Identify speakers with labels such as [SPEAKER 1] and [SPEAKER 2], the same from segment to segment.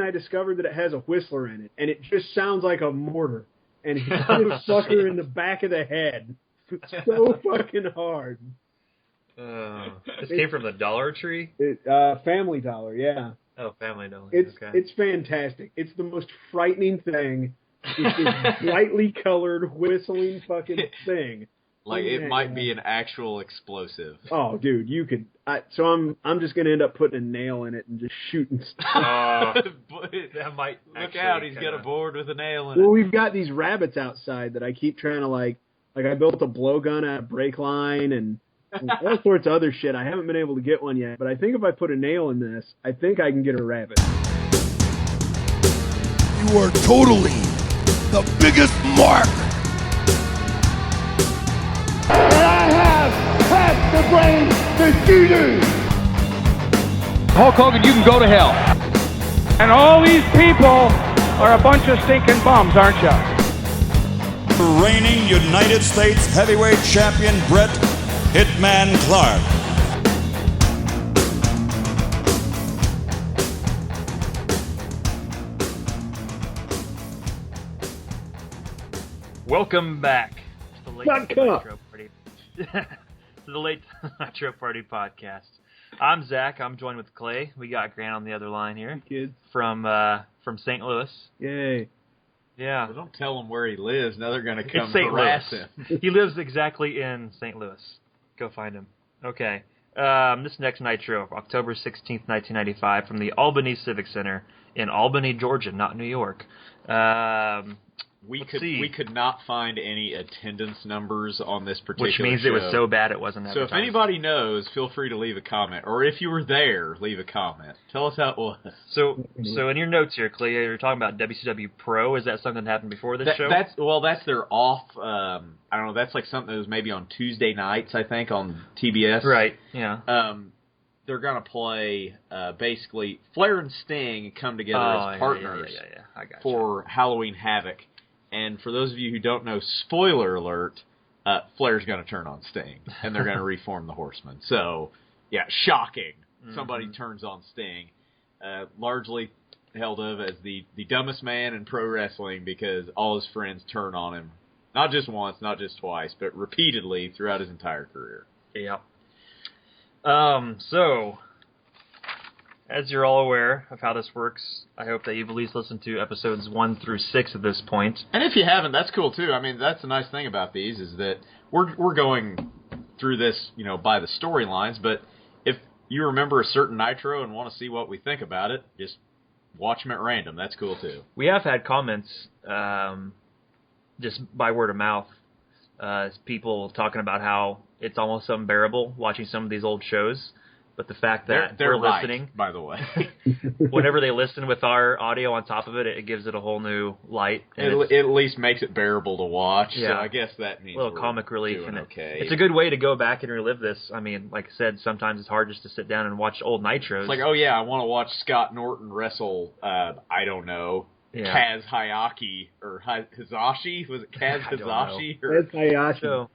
[SPEAKER 1] I discovered that it has a whistler in it, and it just sounds like a mortar. And he hit this fucker in the back of the head. So fucking hard.
[SPEAKER 2] This came from the Dollar Tree?
[SPEAKER 1] Family Dollar, yeah.
[SPEAKER 2] Oh, Family Dollar.
[SPEAKER 1] It's fantastic. It's the most frightening thing. It's this brightly colored, whistling fucking thing.
[SPEAKER 3] Like it might be an actual explosive.
[SPEAKER 1] Oh, dude, you could. So I'm just gonna end up putting a nail in it and just shooting stuff.
[SPEAKER 3] That might. Look out! He's got a board with a nail in it.
[SPEAKER 1] Well, we've got these rabbits outside that I keep trying to like I built a blowgun out of brake line and all sorts of other shit. I haven't been able to get one yet, but I think if I put a nail in this, I think I can get a rabbit.
[SPEAKER 4] You are totally the biggest mark.
[SPEAKER 5] And I have half the brain that you do.
[SPEAKER 6] Hulk Hogan, you can go to hell. And all these people are a bunch of stinking bums, aren't you?
[SPEAKER 4] Reigning United States heavyweight champion Bret Hitman Clark.
[SPEAKER 2] Welcome back to the late Nitro Party. To the late Nitro Party Podcast. I'm Zach. I'm joined with Clay. We got Grant on the other line here.
[SPEAKER 1] Hey, kids.
[SPEAKER 2] From St. Louis.
[SPEAKER 1] Yay.
[SPEAKER 3] Yeah. Well, don't tell him where he lives. Now they're going to come
[SPEAKER 2] harass
[SPEAKER 3] him.
[SPEAKER 2] He lives exactly in St. Louis. Go find him. Okay. This next Nitro, October 16th, 1995, from the Albany Civic Center in Albany, Georgia, not New York.
[SPEAKER 3] We could not find any attendance numbers on this particular
[SPEAKER 2] show. Which means
[SPEAKER 3] show.
[SPEAKER 2] It was so bad it wasn't advertised.
[SPEAKER 3] So if anybody knows, feel free to leave a comment. Or if you were there, leave a comment. Tell us how it was.
[SPEAKER 2] So in your notes here, Clay, you're talking about WCW Pro. Is that something that happened before this show?
[SPEAKER 3] That's their off, I don't know, that's like something that was maybe on Tuesday nights, I think, on TBS.
[SPEAKER 2] Right, yeah.
[SPEAKER 3] They're going to play, basically, Flair and Sting come together as partners
[SPEAKER 2] I got
[SPEAKER 3] for Halloween Havoc. And for those of you who don't know, spoiler alert, Flair's going to turn on Sting, and they're going to reform the Horseman. So, yeah, shocking. Mm-hmm. Somebody turns on Sting. Largely held of as the dumbest man in pro wrestling because all his friends turn on him. Not just once, not just twice, but repeatedly throughout his entire career.
[SPEAKER 2] Yeah. So, as you're all aware of how this works, I hope that you've at least listened to episodes 1 through 6 at this point.
[SPEAKER 3] And if you haven't, that's cool too. I mean, that's the nice thing about these is that we're going through this, by the storylines. But if you remember a certain Nitro and want to see what we think about it, just watch them at random. That's cool too.
[SPEAKER 2] We have had comments, just by word of mouth, people talking about how it's almost unbearable watching some of these old shows. But the fact that
[SPEAKER 3] they're
[SPEAKER 2] we're listening,
[SPEAKER 3] right, by the way,
[SPEAKER 2] whenever they listen with our audio on top of it, it gives it a whole new light.
[SPEAKER 3] It at least makes it bearable to watch.
[SPEAKER 2] Yeah.
[SPEAKER 3] So I guess that means
[SPEAKER 2] a little comic relief.
[SPEAKER 3] And okay.
[SPEAKER 2] It's a good way to go back and relive this. I mean, like I said, sometimes it's hard just to sit down and watch old Nitros.
[SPEAKER 3] It's like, oh yeah, I want to watch Scott Norton wrestle. I don't know.
[SPEAKER 2] Yeah.
[SPEAKER 3] Kaz Hayashi or Hizashi? Was it Kaz Hizashi?
[SPEAKER 1] Kaz Hayashi.
[SPEAKER 3] So,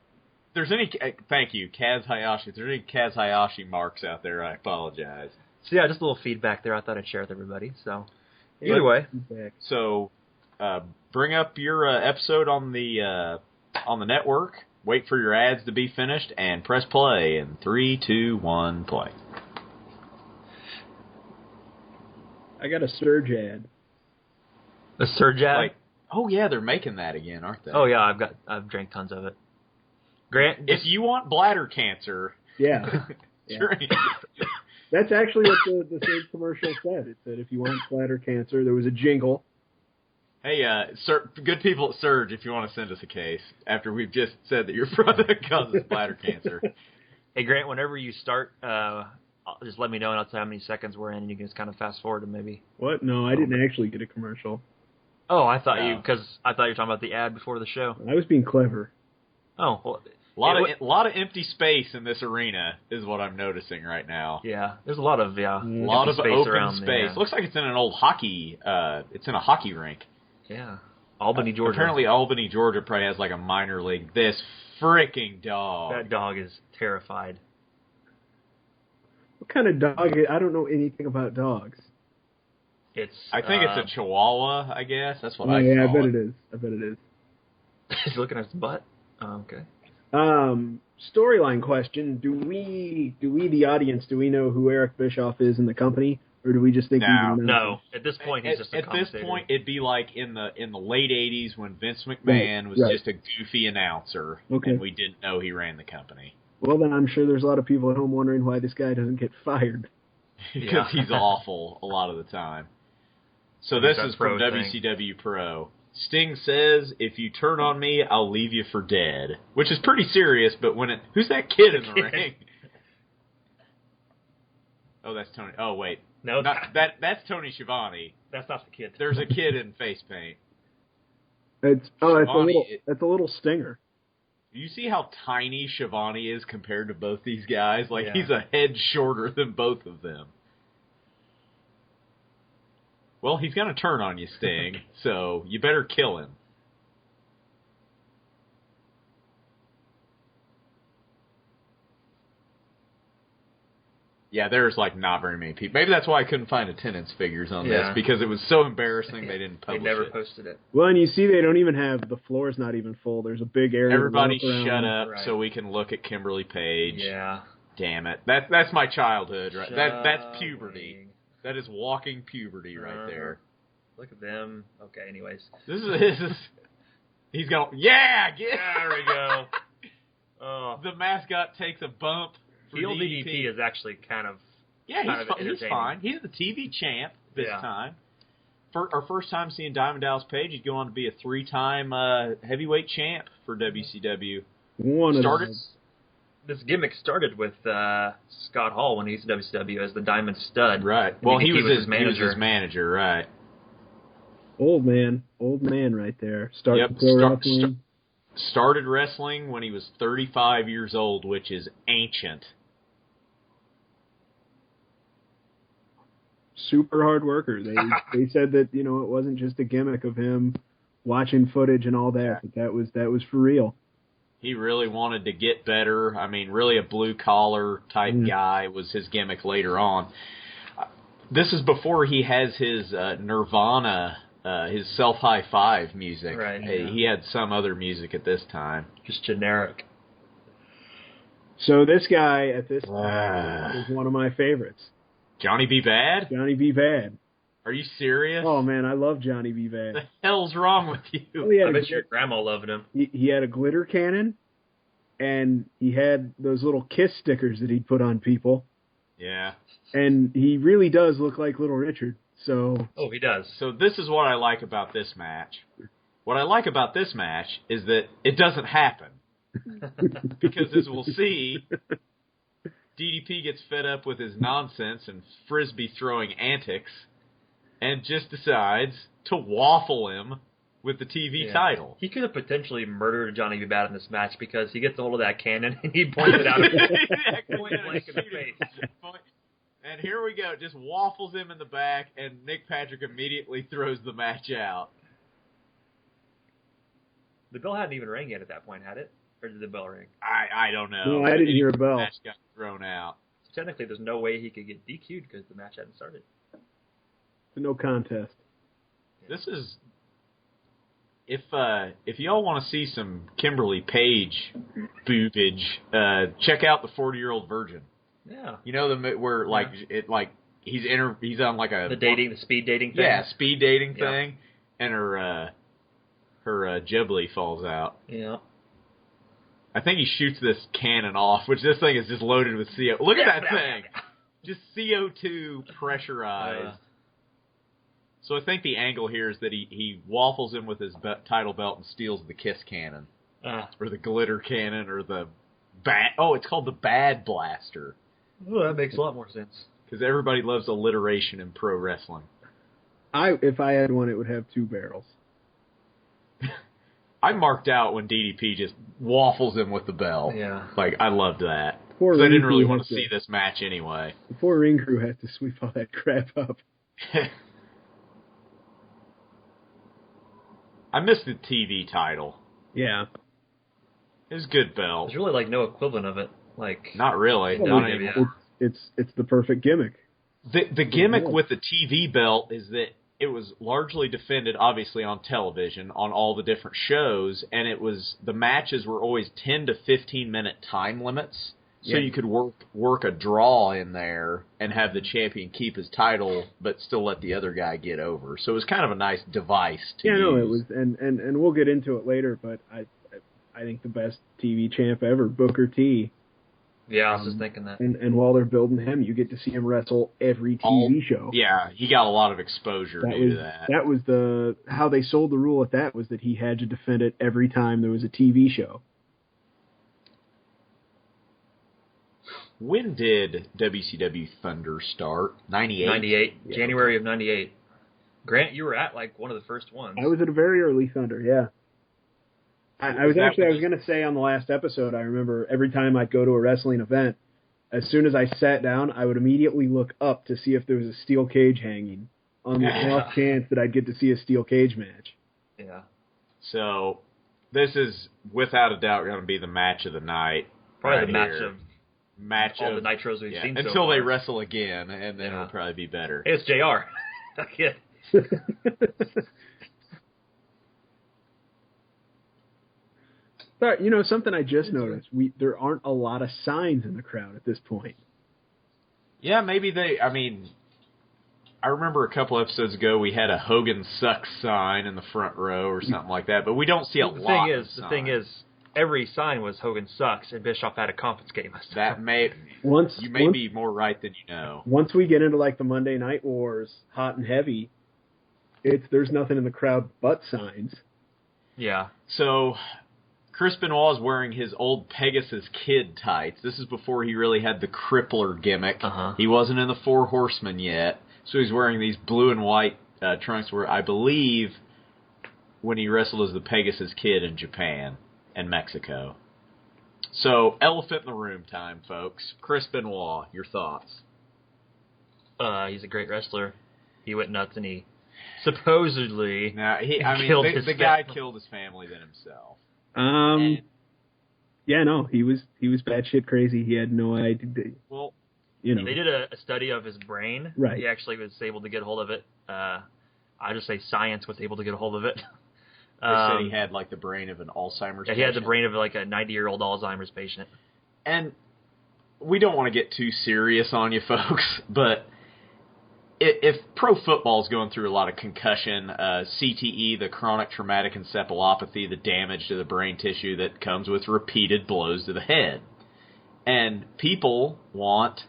[SPEAKER 3] there's any, thank you, Kaz Hayashi. If there's any Kaz Hayashi marks out there, I apologize.
[SPEAKER 2] So yeah, just a little feedback there. I thought I'd share with everybody. So either way,
[SPEAKER 3] so bring up your episode on the network. Wait for your ads to be finished and press play. In 3, 2, 1, play.
[SPEAKER 1] I got a Surge ad.
[SPEAKER 2] A Surge ad?
[SPEAKER 3] Oh yeah, they're making that again, aren't they?
[SPEAKER 2] Oh yeah, I've drank tons of it. Grant,
[SPEAKER 3] if you want bladder cancer,
[SPEAKER 1] yeah.
[SPEAKER 3] drink.
[SPEAKER 1] That's actually what the Surge commercial said. It said if you want bladder cancer, there was a jingle.
[SPEAKER 3] Hey, good people at Surge, if you want to send us a case after we've just said that your product causes bladder cancer.
[SPEAKER 2] Hey Grant, whenever you start, just let me know and I'll tell you how many seconds we're in, and you can just kind of fast forward to maybe.
[SPEAKER 1] What? No, I didn't actually get a commercial.
[SPEAKER 2] Oh, I thought you were talking about the ad before the show.
[SPEAKER 1] I was being clever.
[SPEAKER 2] Oh, well.
[SPEAKER 3] A lot of empty space in this arena is what I'm noticing right now.
[SPEAKER 2] Yeah, there's a lot of
[SPEAKER 3] open
[SPEAKER 2] around
[SPEAKER 3] space.
[SPEAKER 2] Yeah.
[SPEAKER 3] Looks like it's in an old hockey. It's in a hockey rink.
[SPEAKER 2] Yeah, Albany, Georgia.
[SPEAKER 3] Apparently, Albany, Georgia probably has like a minor league. This freaking dog.
[SPEAKER 2] That dog is terrified.
[SPEAKER 1] What kind of dog? I don't know anything about dogs.
[SPEAKER 3] I think it's a Chihuahua, I guess. That's what I
[SPEAKER 1] yeah,
[SPEAKER 3] call
[SPEAKER 1] I bet it is. I bet it is.
[SPEAKER 2] He's looking at his butt. Oh, okay.
[SPEAKER 1] Storyline question: Do we, the audience, do we know who Eric Bischoff is in the company, or do we just think he's an
[SPEAKER 2] No. At this point, he's just a
[SPEAKER 3] At this
[SPEAKER 2] commentator.
[SPEAKER 3] point, it'd be like in the late '80s when Vince McMahon was just a goofy announcer, and we didn't know he ran the company.
[SPEAKER 1] Well, then I'm sure there's a lot of people at home wondering why this guy doesn't get fired.
[SPEAKER 3] Because he's awful a lot of the time. So this is from WCW Pro. Sting says, "If you turn on me, I'll leave you for dead," which is pretty serious. But who's that kid in the ring? Oh, that's Tony. Oh, wait,
[SPEAKER 2] no,
[SPEAKER 3] that's Tony Schiavone.
[SPEAKER 2] That's not the kid.
[SPEAKER 3] There's a kid in face paint.
[SPEAKER 1] It's a little Stinger.
[SPEAKER 3] You see how tiny Schiavone is compared to both these guys? Like he's a head shorter than both of them. Well, he's going to turn on you, Sting, so you better kill him. Yeah, there's not very many people. Maybe that's why I couldn't find attendance figures on this, because it was so embarrassing they didn't publish it.
[SPEAKER 2] They never posted it.
[SPEAKER 1] Well, and you see they don't even have, the floor's not even full. There's a big area.
[SPEAKER 3] Everybody shut up so we can look at Kimberly Page.
[SPEAKER 2] Yeah.
[SPEAKER 3] Damn it. That's my childhood, right? That's puberty. That is walking puberty right there.
[SPEAKER 2] Look at them. Okay, anyways.
[SPEAKER 3] This is he's going, there
[SPEAKER 2] we go. Oh.
[SPEAKER 3] The mascot takes a bump.
[SPEAKER 2] Heel DDP is actually kind of
[SPEAKER 3] he's fine. He's the TV champ this time. For our first time seeing Diamond Dallas Page, he'd go on to be a 3-time heavyweight champ for WCW.
[SPEAKER 2] This gimmick started with Scott Hall when he was at WCW as the Diamond Stud.
[SPEAKER 3] Right. Well, he was his manager, right.
[SPEAKER 1] Old man right there.
[SPEAKER 3] Started wrestling when he was 35 years old, which is ancient.
[SPEAKER 1] Super hard worker. They said that, it wasn't just a gimmick of him watching footage and all that, but that was for real.
[SPEAKER 3] He really wanted to get better. I mean, really a blue-collar type guy was his gimmick later on. This is before he has his Nirvana, his self-high-five music.
[SPEAKER 2] Right.
[SPEAKER 3] He had some other music at this time.
[SPEAKER 2] Just generic.
[SPEAKER 1] So this guy at this time is one of my favorites.
[SPEAKER 3] Johnny B. Bad?
[SPEAKER 1] Johnny B. Bad.
[SPEAKER 3] Are you serious?
[SPEAKER 1] Oh, man, I love Johnny B. Bad.
[SPEAKER 3] What the hell's wrong with you?
[SPEAKER 1] Well,
[SPEAKER 2] I bet your grandma loved him.
[SPEAKER 1] He had a glitter cannon, and he had those little kiss stickers that he'd put on people.
[SPEAKER 3] Yeah.
[SPEAKER 1] And he really does look like Little Richard. So.
[SPEAKER 2] Oh, he does.
[SPEAKER 3] So this is what I like about this match. What I like about this match is that it doesn't happen. Because as we'll see, DDP gets fed up with his nonsense and frisbee throwing antics and just decides to waffle him with the TV title.
[SPEAKER 2] He could have potentially murdered Johnny B. Bad in this match because he gets a hold of that cannon and he points it out point blank in the face.
[SPEAKER 3] And here we go, just waffles him in the back, and Nick Patrick immediately throws the match out.
[SPEAKER 2] The bell hadn't even rang yet at that point, had it? Or did the bell ring?
[SPEAKER 3] I don't know.
[SPEAKER 1] No, I didn't hear a bell.
[SPEAKER 3] The match got thrown out.
[SPEAKER 2] So technically, there's no way he could get DQ'd because the match hadn't started.
[SPEAKER 1] No contest.
[SPEAKER 3] This is... If y'all want to see some Kimberly Page boobage, check out the 40-Year-Old Virgin.
[SPEAKER 2] Yeah.
[SPEAKER 3] You know where he's on like a
[SPEAKER 2] the speed dating thing.
[SPEAKER 3] Yeah, speed dating thing, and her Ghibli falls out.
[SPEAKER 2] Yeah.
[SPEAKER 3] I think he shoots this cannon off, which this thing is just loaded with CO. Look at that thing, just CO2 pressurized. So I think the angle here is that he waffles him with his title belt and steals the kiss cannon, or the glitter cannon, or the bad. Oh, it's called the Bad Blaster.
[SPEAKER 2] Well, that makes a lot more sense.
[SPEAKER 3] Because everybody loves alliteration in pro wrestling.
[SPEAKER 1] If I had one, it would have 2 barrels.
[SPEAKER 3] I marked out when DDP just waffles him with the bell.
[SPEAKER 2] Yeah.
[SPEAKER 3] I loved that. Because I didn't really want to see this match anyway.
[SPEAKER 1] The poor ring crew has to sweep all that crap up.
[SPEAKER 3] I missed the TV title.
[SPEAKER 1] Yeah.
[SPEAKER 3] It was a good belt.
[SPEAKER 2] There's really no equivalent of it.
[SPEAKER 3] Not really.
[SPEAKER 1] Well,
[SPEAKER 3] not anymore.
[SPEAKER 1] It's the perfect gimmick.
[SPEAKER 3] The gimmick with the TV belt is that it was largely defended, obviously, on television, on all the different shows, and the matches were always 10 to 15-minute time limits, so you could work a draw in there and have the champion keep his title, but still let the other guy get over. So it was kind of a nice device to use.
[SPEAKER 1] No, it was, and we'll get into it later, but I think the best TV champ ever, Booker T.
[SPEAKER 2] Yeah, I was just thinking that.
[SPEAKER 1] And while they're building him, you get to see him wrestle every TV show.
[SPEAKER 3] Yeah, he got a lot of exposure due to that.
[SPEAKER 1] That was how they sold the rule at that, was that he had to defend it every time there was a TV show.
[SPEAKER 3] When did WCW Thunder start? 98?
[SPEAKER 2] 98.
[SPEAKER 3] Yeah.
[SPEAKER 2] January of 98. Grant, you were at one of the first ones.
[SPEAKER 1] I was at a very early Thunder, yeah. I was going to say on the last episode, I remember every time I'd go to a wrestling event, as soon as I sat down, I would immediately look up to see if there was a steel cage hanging on the off chance that I'd get to see a steel cage match.
[SPEAKER 2] Yeah.
[SPEAKER 3] So this is, without a doubt, going to be the match of the night.
[SPEAKER 2] Probably the
[SPEAKER 3] match
[SPEAKER 2] all
[SPEAKER 3] of
[SPEAKER 2] the Nitros we've seen
[SPEAKER 3] until they wrestle again, and then it'll probably be better.
[SPEAKER 2] Hey, it's JR. Kid.
[SPEAKER 1] But, something I just noticed, there aren't a lot of signs in the crowd at this point.
[SPEAKER 3] Yeah, maybe I remember a couple episodes ago we had a Hogan Sucks sign in the front row or something like that, but we don't see a lot of signs.
[SPEAKER 2] The thing is, every sign was Hogan Sucks, and Bischoff had to confiscate us.
[SPEAKER 3] You may be more right than you know.
[SPEAKER 1] Once we get into the Monday Night Wars, hot and heavy, there's nothing in the crowd but signs.
[SPEAKER 2] Yeah.
[SPEAKER 3] So Chris Benoit is wearing his old Pegasus Kid tights. This is before he really had the crippler gimmick.
[SPEAKER 2] Uh-huh.
[SPEAKER 3] He wasn't in the Four Horsemen yet, so he's wearing these blue and white trunks where I believe when he wrestled as the Pegasus Kid in Japan and Mexico. So, elephant in the room time, folks. Chris Benoit, your thoughts?
[SPEAKER 2] He's a great wrestler. He went nuts and he supposedly
[SPEAKER 3] killed his family. Guy killed his family than himself.
[SPEAKER 1] He was batshit crazy. He had no idea.
[SPEAKER 3] Well,
[SPEAKER 2] they did a study of his brain.
[SPEAKER 1] Right.
[SPEAKER 2] He actually was able to get a hold of it. I just say science was able to get a hold of it.
[SPEAKER 3] They said he had the brain of an Alzheimer's patient.
[SPEAKER 2] He had the brain of a 90-year-old Alzheimer's patient.
[SPEAKER 3] And we don't want to get too serious on you folks, but if pro football is going through a lot of concussion, CTE, the chronic traumatic encephalopathy, the damage to the brain tissue that comes with repeated blows to the head, and people want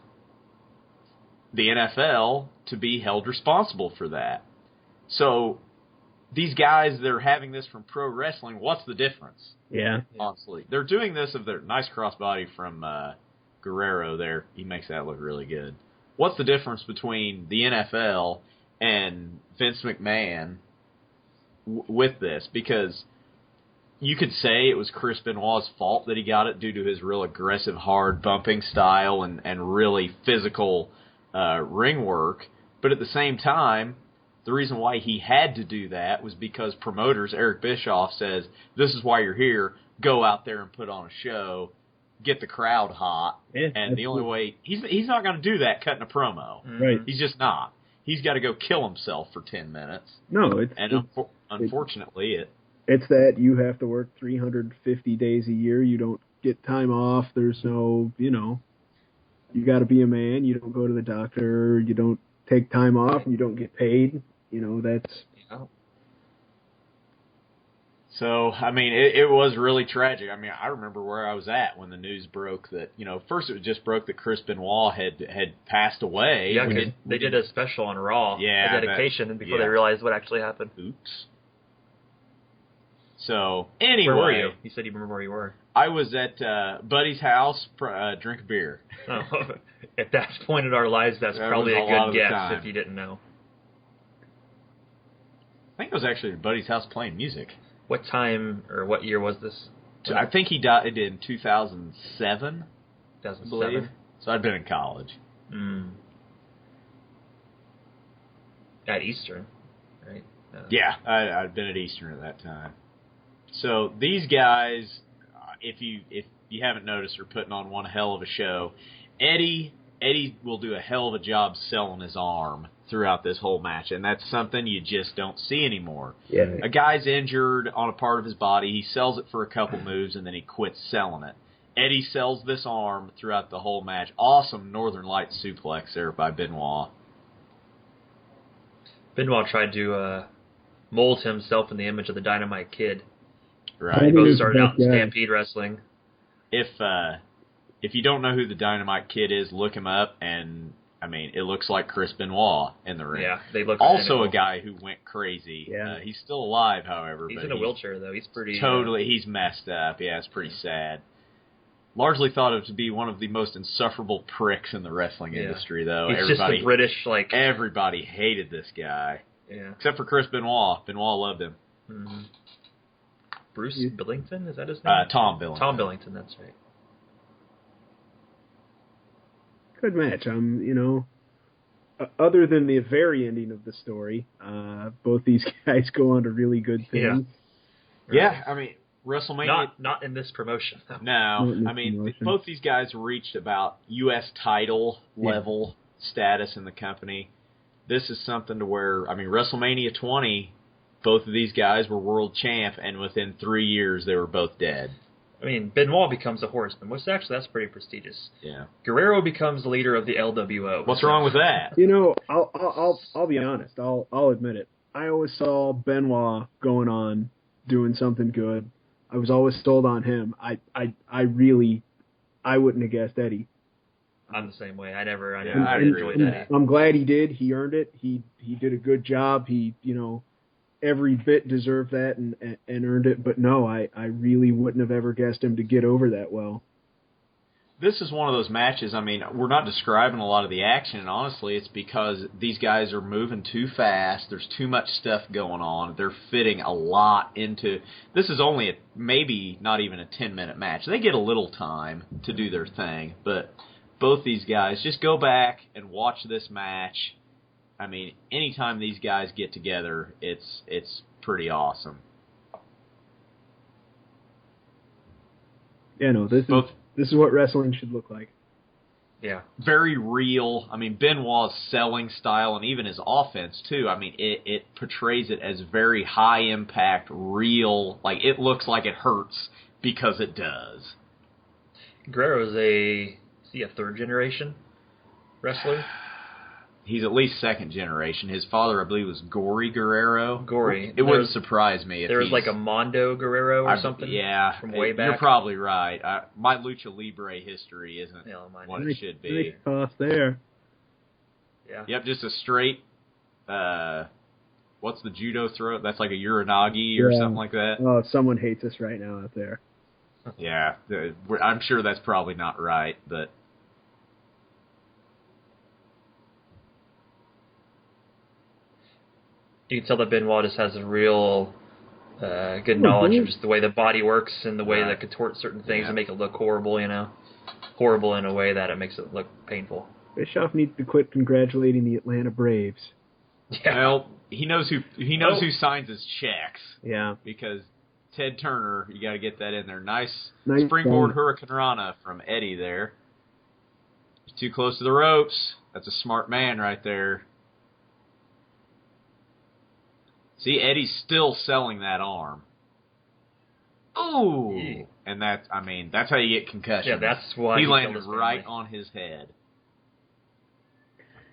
[SPEAKER 3] the NFL to be held responsible for that. So these guys that are having this from pro wrestling, what's the difference?
[SPEAKER 1] Yeah.
[SPEAKER 3] Honestly. They're doing this of their nice crossbody from Guerrero there. He makes that look really good. What's the difference between the NFL and Vince McMahon with this? Because you could say it was Chris Benoit's fault that he got it due to his real aggressive, hard bumping style and really physical ring work. But at the same time, the reason why he had to do that was because promoters, Eric Bischoff, says, this is why you're here, go out there and put on a show, get the crowd hot. Yeah, and the only way, he's not going to do that cutting a promo.
[SPEAKER 1] Right.
[SPEAKER 3] He's just not. He's got to go kill himself for 10 minutes.
[SPEAKER 1] No,
[SPEAKER 3] unfortunately,
[SPEAKER 1] it's that you have to work 350 days a year. You don't get time off. There's no, you got to be a man. You don't go to the doctor. You don't take time off. You don't get paid. That's...
[SPEAKER 3] So, it was really tragic. I remember where I was at when the news broke that, first it just broke that Chris Benoit had passed away.
[SPEAKER 2] Yeah, they did a special on Raw, a dedication, before they realized what actually happened.
[SPEAKER 3] Oops. So, anyway.
[SPEAKER 2] Where were you? You said you remember where you were.
[SPEAKER 3] I was at Buddy's house, drink a beer.
[SPEAKER 2] Oh, at that point in our lives, that's probably a good guess if you didn't know.
[SPEAKER 3] I think I was actually at Buddy's house playing music.
[SPEAKER 2] What time or what year was this?
[SPEAKER 3] I think he died in 2007.
[SPEAKER 2] 2007?
[SPEAKER 3] So I'd been in college.
[SPEAKER 2] At Eastern, right?
[SPEAKER 3] Yeah, I'd been at Eastern at that time. So these guys, if you haven't noticed, are putting on one hell of a show. Eddie Eddie will do a hell of a job selling his arm throughout this whole match, and that's something you just don't see anymore.
[SPEAKER 1] Yeah.
[SPEAKER 3] A guy's injured on a part of his body, he sells it for a couple moves, and then he quits selling it. Eddie sells this arm throughout the whole match. Awesome Northern Lights suplex there by Benoit.
[SPEAKER 2] Benoit tried to mold himself in the image of the Dynamite Kid.
[SPEAKER 3] Right.
[SPEAKER 2] They both started out in Stampede Wrestling.
[SPEAKER 3] If you don't know who the Dynamite Kid is, look him up, and it looks like Chris Benoit in the ring.
[SPEAKER 2] Yeah, they look
[SPEAKER 3] also
[SPEAKER 2] identical.
[SPEAKER 3] A guy who went crazy.
[SPEAKER 1] Yeah.
[SPEAKER 3] He's still alive, however.
[SPEAKER 2] He's
[SPEAKER 3] but
[SPEAKER 2] in a wheelchair, though. He's pretty...
[SPEAKER 3] Totally, he's messed up. Yeah, it's pretty sad. Largely thought of to be one of the most insufferable pricks in the wrestling industry, though.
[SPEAKER 2] He's just the British,
[SPEAKER 3] Everybody hated this guy.
[SPEAKER 2] Yeah.
[SPEAKER 3] Except for Chris Benoit. Benoit loved him.
[SPEAKER 2] Mm-hmm. Bruce Billington? Is that his name?
[SPEAKER 3] Tom Billington.
[SPEAKER 2] Tom Billington, that's right.
[SPEAKER 1] Good match. Other than the very ending of the story, both these guys go on to really good things.
[SPEAKER 3] Yeah, WrestleMania...
[SPEAKER 2] Not in this promotion.
[SPEAKER 3] No, both these guys reached about U.S. title level status in the company. This is something to where, WrestleMania 20, both of these guys were world champ, and within 3 years they were both dead.
[SPEAKER 2] Benoit becomes a Horseman, which actually that's pretty prestigious.
[SPEAKER 3] Yeah.
[SPEAKER 2] Guerrero becomes the leader of the LWO.
[SPEAKER 3] What's wrong with that?
[SPEAKER 1] I'll be honest. I'll admit it. I always saw Benoit going on, doing something good. I was always sold on him. I wouldn't have guessed Eddie.
[SPEAKER 2] I'm the same way. I never
[SPEAKER 3] I
[SPEAKER 2] enjoyed Eddie.
[SPEAKER 1] I'm glad he did. He earned it. He did a good job. He, every bit deserved that and earned it. But no, I really wouldn't have ever guessed him to get over that well.
[SPEAKER 3] This is one of those matches, we're not describing a lot of the action, and honestly, it's because these guys are moving too fast. There's too much stuff going on. They're fitting a lot into... This is only maybe not even a 10-minute match. They get a little time to do their thing, but both these guys, just go back and watch this match. Anytime these guys get together, it's pretty awesome.
[SPEAKER 1] Yeah, no, this is what wrestling should look like.
[SPEAKER 2] Yeah.
[SPEAKER 3] Very real. Benoit's selling style and even his offense, too. It portrays it as very high impact, real. It looks like it hurts because it does.
[SPEAKER 2] Guerrero's a third generation wrestler?
[SPEAKER 3] He's at least second generation. His father, I believe, was Gory Guerrero.
[SPEAKER 2] Gory.
[SPEAKER 3] It wouldn't surprise me if
[SPEAKER 2] there was a Mondo Guerrero or something.
[SPEAKER 3] Yeah,
[SPEAKER 2] from way back.
[SPEAKER 3] You're probably right. My Lucha Libre history isn't what it should be.
[SPEAKER 1] Nice toss there.
[SPEAKER 2] Yeah.
[SPEAKER 3] Yep, just a straight. What's the judo throw? That's like a uranagi or something like that.
[SPEAKER 1] Oh, someone hates us right now out there.
[SPEAKER 3] Yeah, I'm sure that's probably not right, but.
[SPEAKER 2] You can tell that Benoit just has a real good knowledge of just the way the body works and the way that contort certain things and make it look horrible, horrible in a way that it makes it look painful.
[SPEAKER 1] Bischoff needs to quit congratulating the Atlanta Braves.
[SPEAKER 2] Yeah.
[SPEAKER 3] Well, he knows who signs his checks.
[SPEAKER 1] Yeah.
[SPEAKER 3] Because Ted Turner, you got to get that in there. Nice
[SPEAKER 1] fun.
[SPEAKER 3] springboard Hurricane Rana from Eddie there. He's too close to the ropes. That's a smart man right there. See, Eddie's still selling that arm. Ooh! Yeah. And that's how you get concussions.
[SPEAKER 2] Yeah, that's why
[SPEAKER 3] he landed right on his head.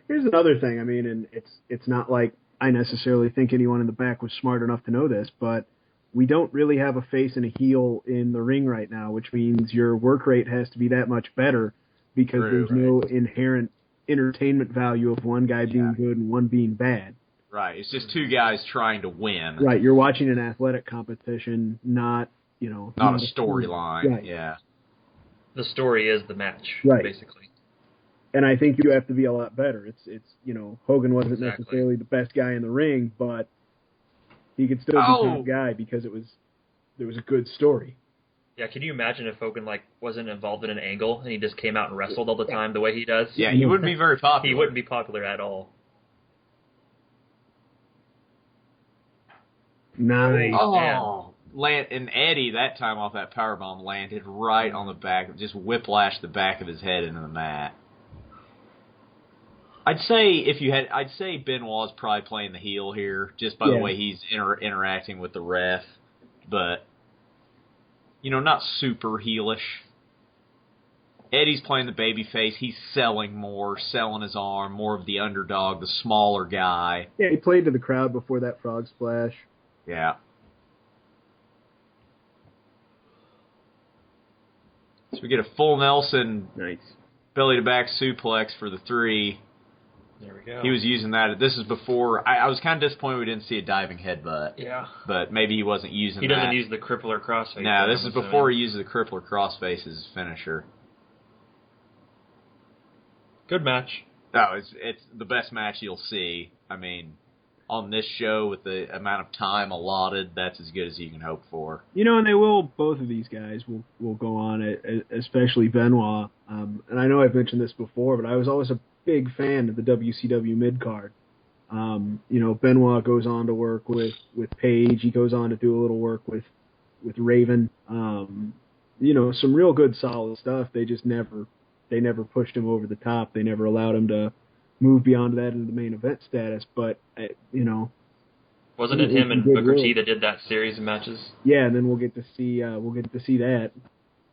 [SPEAKER 1] Here's another thing. And it's not like I necessarily think anyone in the back was smart enough to know this, but we don't really have a face and a heel in the ring right now, which means your work rate has to be that much better because there's no inherent entertainment value of one guy being good and one being bad.
[SPEAKER 3] Right, it's just two guys trying to win.
[SPEAKER 1] Right, you're watching an athletic competition, not
[SPEAKER 3] a storyline.
[SPEAKER 1] Right.
[SPEAKER 3] Yeah.
[SPEAKER 2] The story is the match, basically.
[SPEAKER 1] And I think you have to be a lot better. It's Hogan wasn't necessarily the best guy in the ring, but he could still be the guy because there was a good story.
[SPEAKER 2] Yeah, can you imagine if Hogan wasn't involved in an angle and he just came out and wrestled all the time the way he does?
[SPEAKER 3] Yeah, he wouldn't be very popular.
[SPEAKER 2] He wouldn't be popular at all.
[SPEAKER 1] Nice.
[SPEAKER 3] Oh, and Eddie that time off that powerbomb landed right on the back, just whiplashed the back of his head into the mat. I'd say Benoit's probably playing the heel here, just by the way he's interacting with the ref, but not super heelish. Eddie's playing the babyface. He's selling his arm, more of the underdog, the smaller guy.
[SPEAKER 1] Yeah, he played to the crowd before that frog splash.
[SPEAKER 3] Yeah. So we get a full Nelson,
[SPEAKER 1] nice
[SPEAKER 3] belly to back suplex for the 3.
[SPEAKER 2] There we go.
[SPEAKER 3] He was using that. This is before. I was kind of disappointed we didn't see a diving headbutt.
[SPEAKER 2] Yeah.
[SPEAKER 3] But maybe he wasn't using that.
[SPEAKER 2] He doesn't use the crippler crossface.
[SPEAKER 3] No, this is before he uses the crippler crossface as his finisher.
[SPEAKER 2] Good match.
[SPEAKER 3] No, it's the best match you'll see. I mean, on this show with the amount of time allotted, that's as good as you can hope for.
[SPEAKER 1] And they will. Both of these guys will go on, especially Benoit. And I know I've mentioned this before, but I was always a big fan of the WCW mid-card. Benoit goes on to work with Paige. He goes on to do a little work with Raven. Some real good, solid stuff. They just never pushed him over the top. They never allowed him to move beyond that into the main event status. But
[SPEAKER 2] wasn't it him and Booker T that did that series of matches?
[SPEAKER 1] Yeah, and then we'll get to see that.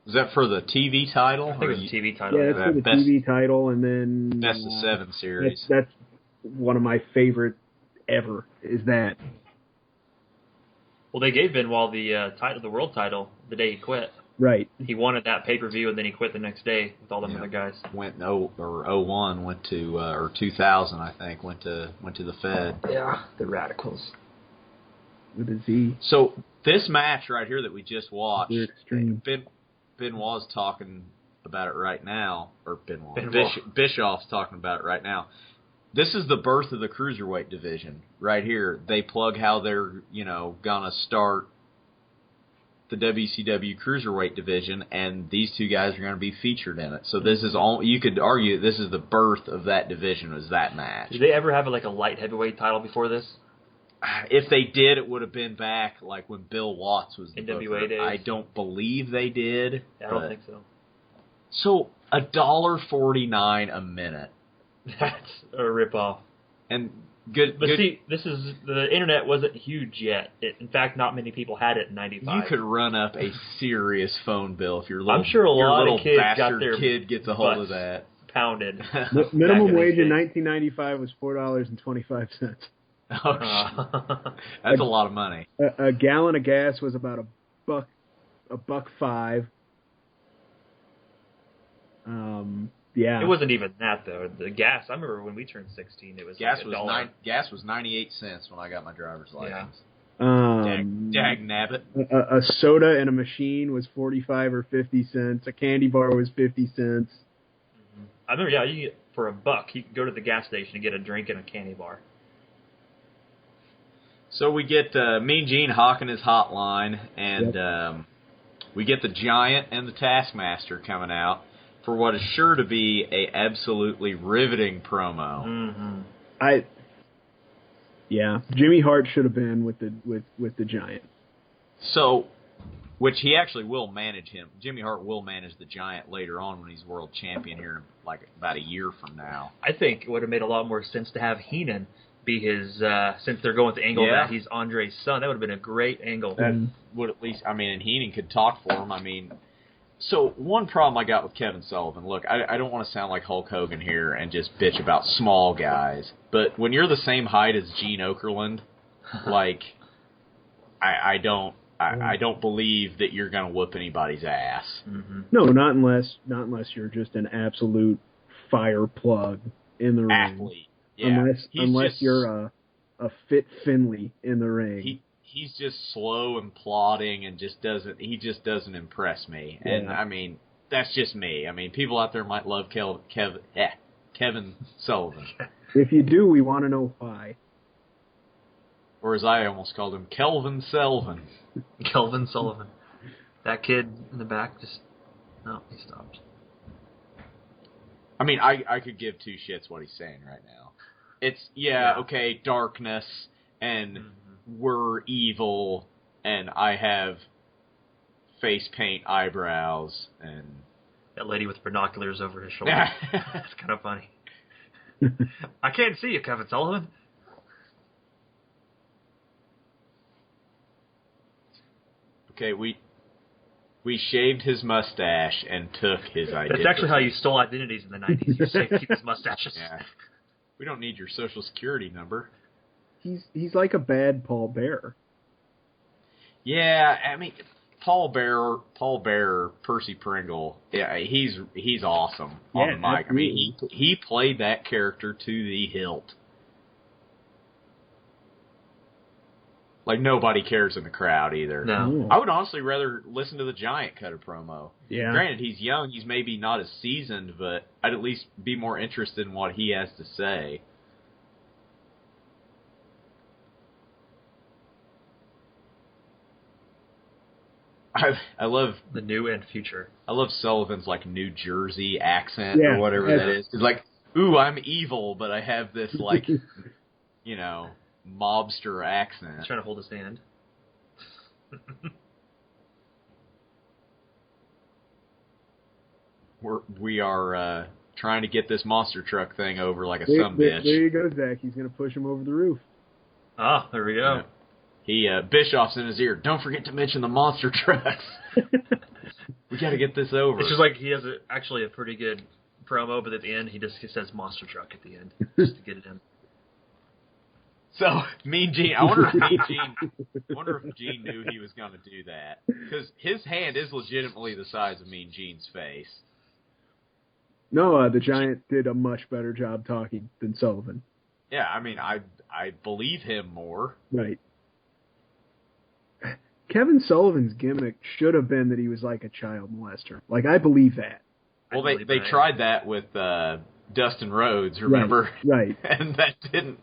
[SPEAKER 3] Was that for the TV title?
[SPEAKER 2] I think it was the TV title.
[SPEAKER 1] Yeah, that's for the TV title, and then
[SPEAKER 3] Best of 7 series.
[SPEAKER 1] That's one of my favorite ever. Is that?
[SPEAKER 2] Well, they gave Benoit the world title, the day he quit.
[SPEAKER 1] Right.
[SPEAKER 2] He wanted that pay-per-view, and then he quit the next day with all them other guys.
[SPEAKER 3] Went 01, went to or 2000, I think, went to the Fed.
[SPEAKER 2] Yeah, the Radicals.
[SPEAKER 1] With a Z.
[SPEAKER 3] So this match right here that we just watched, Benoit's talking about it right now, or Bischoff's talking about it right now. This is the birth of the cruiserweight division right here. They plug how they're gonna start the WCW cruiserweight division, and these two guys are going to be featured in it. So this is all you could argue. This is the birth of that division. Was that match?
[SPEAKER 2] Did they ever have a light heavyweight title before this?
[SPEAKER 3] If they did, it would have been back like when Bill Watts was the
[SPEAKER 2] NWA days.
[SPEAKER 3] I don't believe they did.
[SPEAKER 2] Yeah, I don't think so.
[SPEAKER 3] So $1.49 a minute.
[SPEAKER 2] That's a ripoff.
[SPEAKER 3] And
[SPEAKER 2] see, the internet wasn't huge yet. In fact, not many people had it in '95.
[SPEAKER 3] You could run up a serious phone bill if your little,
[SPEAKER 2] I'm sure a lot
[SPEAKER 3] your
[SPEAKER 2] of kids
[SPEAKER 3] bastard
[SPEAKER 2] got their
[SPEAKER 3] kid gets a hold of that.
[SPEAKER 2] Pounded.
[SPEAKER 1] Minimum wage in 1995 was $4.25.
[SPEAKER 3] Oh, that's a lot of money.
[SPEAKER 1] A gallon of gas was about $1.05. Yeah.
[SPEAKER 2] It wasn't even that though. The gas. I remember when we turned 16, it was
[SPEAKER 3] gas
[SPEAKER 2] was $1.
[SPEAKER 3] Gas was 98 cents when I got my driver's license.
[SPEAKER 1] Yeah.
[SPEAKER 3] Dag nabbit.
[SPEAKER 1] A soda in a machine was 45 or 50 cents. A candy bar was 50 cents.
[SPEAKER 2] Mm-hmm. I remember, you could get, for $1, you could go to the gas station and get a drink and a candy bar.
[SPEAKER 3] So we get Mean Gene hawking his hotline, and we get the Giant and the Taskmaster coming out for what is sure to be a absolutely riveting promo.
[SPEAKER 2] Mm-hmm.
[SPEAKER 1] Jimmy Hart should have been with the Giant.
[SPEAKER 3] So, which he actually will manage him. Jimmy Hart will manage the Giant later on when he's world champion here in about a year from now.
[SPEAKER 2] I think it would have made a lot more sense to have Heenan be his, since they're going with the angle that he's Andre's son. That would have been a great angle.
[SPEAKER 3] That would at least, and Heenan could talk for him. So one problem I got with Kevin Sullivan, look, I don't want to sound like Hulk Hogan here and just bitch about small guys, but when you're the same height as Gene Okerlund, I don't believe that you're going to whoop anybody's ass.
[SPEAKER 2] Mm-hmm.
[SPEAKER 1] No, not unless you're just an absolute fire plug in the ring.
[SPEAKER 3] Athlete. Yeah.
[SPEAKER 1] Unless you're a fit Finley in the ring.
[SPEAKER 3] He's just slow and plodding and just doesn't impress me.
[SPEAKER 1] Yeah.
[SPEAKER 3] And that's just me. People out there might love Kevin Sullivan.
[SPEAKER 1] If you do, we want to know why.
[SPEAKER 3] Or as I almost called him, Kelvin Sullivan.
[SPEAKER 2] Kelvin Sullivan. That kid in the back he stopped.
[SPEAKER 3] I could give two shits what he's saying right now. It's, okay, darkness, and we're evil, and I have face paint eyebrows, and...
[SPEAKER 2] That lady with binoculars over his shoulder. That's kind of funny. I can't see you, Kevin Sullivan.
[SPEAKER 3] Okay, we shaved his mustache and took his identity.
[SPEAKER 2] That's actually how you stole identities in the 90s. You saved people's mustaches.
[SPEAKER 3] Yeah. We don't need your social security number.
[SPEAKER 1] He's like a bad Paul Bearer.
[SPEAKER 3] Yeah, I mean, Paul Bearer, Percy Pringle. Yeah, he's awesome on the mic. I mean, he played that character to the hilt. Like, nobody cares in the crowd either.
[SPEAKER 2] No.
[SPEAKER 3] I would honestly rather listen to the Giant cut a promo.
[SPEAKER 1] Yeah.
[SPEAKER 3] Granted, he's young. He's maybe not as seasoned, but I'd at least be more interested in what he has to say. I love
[SPEAKER 2] the new and future.
[SPEAKER 3] I love Sullivan's, like, New Jersey accent or whatever that is. It's like, ooh, I'm evil, but I have this, like, you know, mobster accent.
[SPEAKER 2] He's trying to hold his hand.
[SPEAKER 3] We are trying to get this monster truck thing over like a sumbitch.
[SPEAKER 1] There you go, Zach. He's going to push him over the roof.
[SPEAKER 2] Ah, there we go.
[SPEAKER 3] Yeah. Bischoff's in his ear. Don't forget to mention the monster trucks. We got to get this over.
[SPEAKER 2] It's just like he has actually a pretty good promo, but at the end he says monster truck at the end just to get it in.
[SPEAKER 3] So, Mean Gene, I wonder if Gene knew he was going to do that. Because his hand is legitimately the size of Mean Gene's face.
[SPEAKER 1] No, the Giant did a much better job talking than Sullivan.
[SPEAKER 3] Yeah, I mean, I believe him more.
[SPEAKER 1] Right. Kevin Sullivan's gimmick should have been that he was like a child molester. Like, I believe that.
[SPEAKER 3] Well, they tried that with Dustin Rhodes, remember?
[SPEAKER 1] Right.
[SPEAKER 3] And that didn't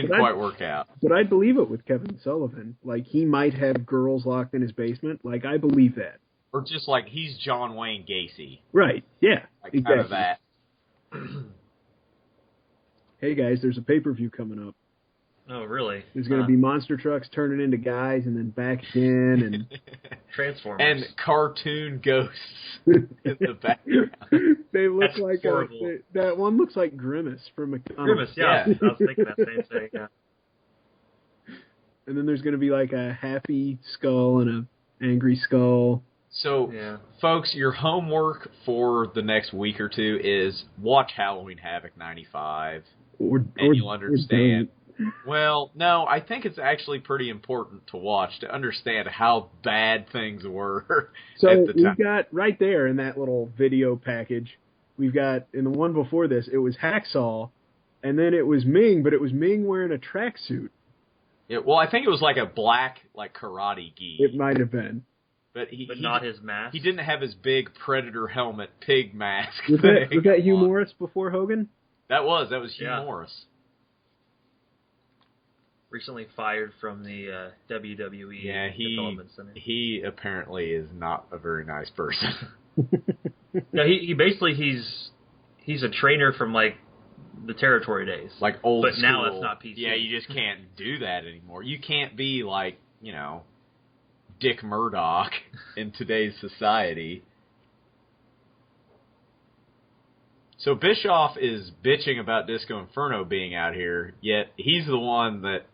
[SPEAKER 3] quite work out.
[SPEAKER 1] But I believe it with Kevin Sullivan. Like, he might have girls locked in his basement. Like, I believe that.
[SPEAKER 3] Or just like he's John Wayne Gacy.
[SPEAKER 1] Right, yeah.
[SPEAKER 3] Like,
[SPEAKER 1] exactly.
[SPEAKER 3] kind of that.
[SPEAKER 1] Hey, guys, there's a pay-per-view coming up.
[SPEAKER 2] Oh, really?
[SPEAKER 1] There's going to be monster trucks turning into guys and then back in and
[SPEAKER 2] Transformers.
[SPEAKER 3] And cartoon ghosts in the background.
[SPEAKER 1] They look
[SPEAKER 2] That's
[SPEAKER 1] like
[SPEAKER 2] horrible.
[SPEAKER 1] that one looks like Grimace from McDonald's.
[SPEAKER 2] Grimace, yeah. I was thinking that same thing, yeah.
[SPEAKER 1] And then there's going to be like a happy skull and an angry skull.
[SPEAKER 3] So, folks, your homework for the next week or two is watch Halloween Havoc 95, and you'll understand. Well, no, I think it's actually pretty important to watch to understand how bad things were
[SPEAKER 1] so
[SPEAKER 3] at the time.
[SPEAKER 1] We've got right there in that little video package, we've got, in the one before this, it was Hacksaw, and then it was Meng, but it was Meng wearing a tracksuit.
[SPEAKER 3] Yeah, well, I think it was like a black, like, karate gi.
[SPEAKER 1] It might have been.
[SPEAKER 3] But
[SPEAKER 2] not his mask?
[SPEAKER 3] He didn't have his big Predator helmet pig mask
[SPEAKER 1] Was
[SPEAKER 3] thing.
[SPEAKER 1] that Hugh Morris before Hogan?
[SPEAKER 3] That was Hugh Morris.
[SPEAKER 2] Recently fired from the WWE Development Center.
[SPEAKER 3] He apparently is not a very nice person.
[SPEAKER 2] No, he basically he's a trainer from like the territory days,
[SPEAKER 3] like old
[SPEAKER 2] but
[SPEAKER 3] school.
[SPEAKER 2] Now it's not PC.
[SPEAKER 3] Yeah, you just can't do that anymore. You can't be like, you know, Dick Murdoch in today's society. So Bischoff is bitching about Disco Inferno being out here, yet he's the one that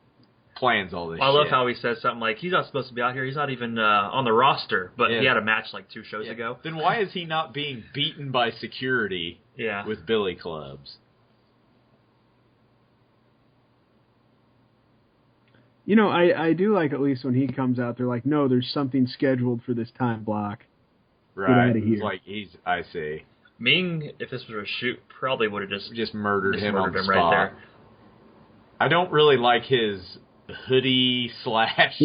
[SPEAKER 3] plans all this shit.
[SPEAKER 2] I love how he says something like, he's not supposed to be out here, he's not even on the roster, but he had a match like 2 shows ago.
[SPEAKER 3] Then why is he not being beaten by security with billy clubs?
[SPEAKER 1] You know, I do like at least when he comes out, they're like, no, there's something scheduled for this time block.
[SPEAKER 3] Right.
[SPEAKER 1] Get out of here.
[SPEAKER 3] It's like I see.
[SPEAKER 2] Meng, if this was a shoot, probably would have just
[SPEAKER 3] murdered him on the spot.
[SPEAKER 2] Right there.
[SPEAKER 3] I don't really like his hoodie / mask